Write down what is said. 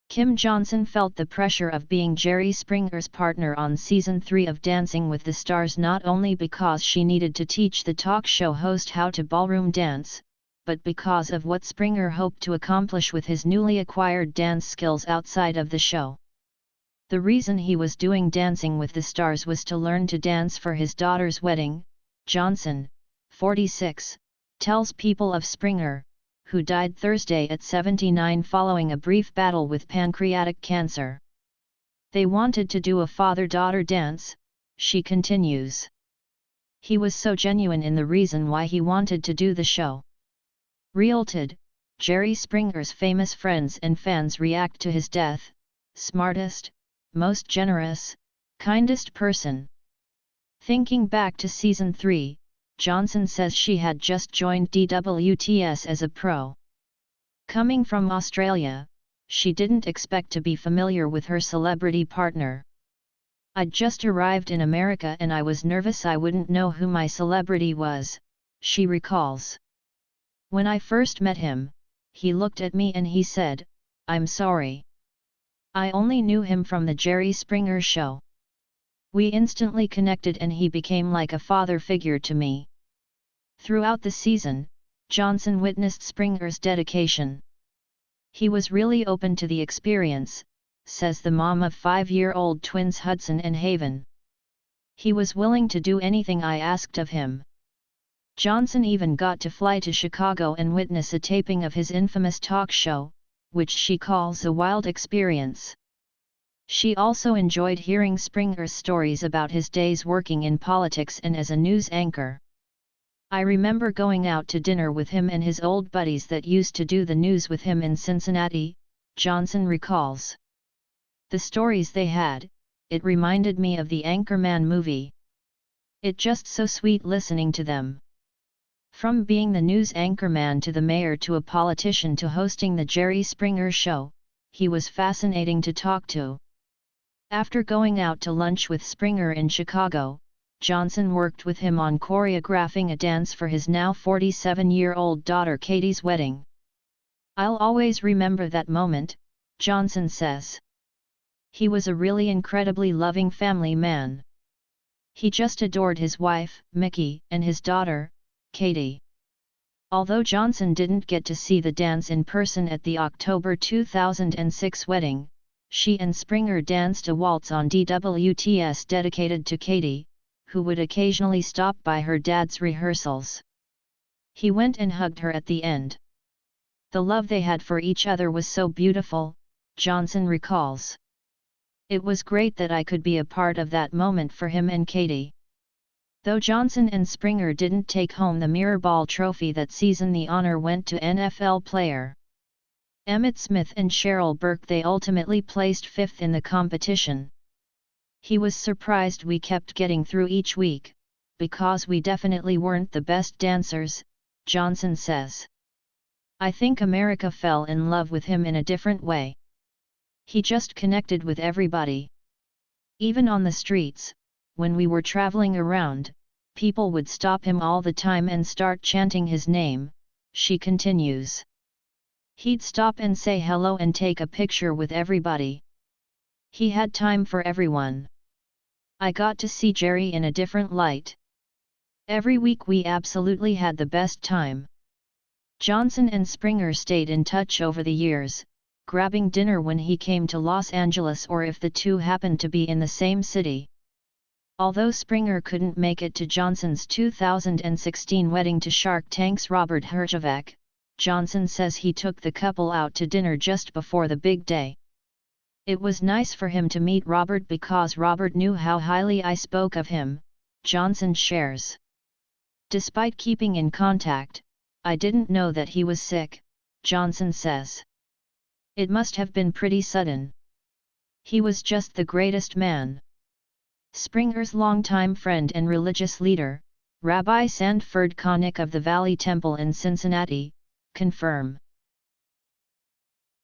Kym Johnson felt the pressure of being Jerry Springer's partner on Season 3 of Dancing with the Stars not only because she needed to teach the talk show host how to ballroom dance, but because of what Springer hoped to accomplish with his newly acquired dance skills outside of the show. The reason he was doing Dancing with the Stars was to learn to dance for his daughter's wedding. Johnson, 46, tells People of Springer, who died Thursday at 79 following a brief battle with pancreatic cancer. They wanted to do a father-daughter dance, she continues. He was so genuine in the reason why he wanted to do the show. REALTED, Jerry Springer's famous friends and fans react to his death. Smartest, most generous, kindest person. Thinking back to Season 3, Johnson says she had just joined DWTS as a pro. Coming from Australia, she didn't expect to be familiar with her celebrity partner. "I'd just arrived in America and I was nervous I wouldn't know who my celebrity was," she recalls. "When I first met him, he looked at me and he said, 'I'm sorry.' I only knew him from the Jerry Springer show. We instantly connected and he became like a father figure to me." Throughout the season, Johnson witnessed Springer's dedication. "He was really open to the experience," says the mom of 5-year-old twins Hudson and Haven. "He was willing to do anything I asked of him." Johnson even got to fly to Chicago and witness a taping of his infamous talk show, which she calls a wild experience. She also enjoyed hearing Springer's stories about his days working in politics and as a news anchor. "I remember going out to dinner with him and his old buddies that used to do the news with him in Cincinnati," Johnson recalls. "The stories they had, it reminded me of the Anchorman movie. It just so sweet listening to them." From being the news anchorman to the mayor to a politician to hosting the Jerry Springer show, he was fascinating to talk to. After going out to lunch with Springer in Chicago, Johnson worked with him on choreographing a dance for his now 47-year-old daughter Katie's wedding. "I'll always remember that moment," Johnson says. "He was a really incredibly loving family man. He just adored his wife, Mickey, and his daughter, Katie." Although Johnson didn't get to see the dance in person at the October 2006 wedding, she and Springer danced a waltz on DWTS dedicated to Katie, who would occasionally stop by her dad's rehearsals. "He went and hugged her at the end. The love they had for each other was so beautiful," Johnson recalls. "It was great that I could be a part of that moment for him and Katie." Though Johnson and Springer didn't take home the Mirror Ball trophy that season, the honor went to NFL player Emmitt Smith and Cheryl Burke. They ultimately placed 5th in the competition. "He was surprised we kept getting through each week, because we definitely weren't the best dancers," Johnson says. "I think America fell in love with him in a different way. He just connected with everybody. Even on the streets, when we were traveling around, people would stop him all the time and start chanting his name," she continues. "He'd stop and say hello and take a picture with everybody. He had time for everyone. I got to see Jerry in a different light. Every week we absolutely had the best time." Johnson and Springer stayed in touch over the years, grabbing dinner when he came to Los Angeles or if the two happened to be in the same city. Although Springer couldn't make it to Johnson's 2016 wedding to Shark Tank's Robert Herjavec, Johnson says he took the couple out to dinner just before the big day. "It was nice for him to meet Robert because Robert knew how highly I spoke of him," Johnson shares. "Despite keeping in contact, I didn't know that he was sick," Johnson says. "It must have been pretty sudden. He was just the greatest man." Springer's longtime friend and religious leader, Rabbi Sandford Koenig of the Valley Temple in Cincinnati, confirm.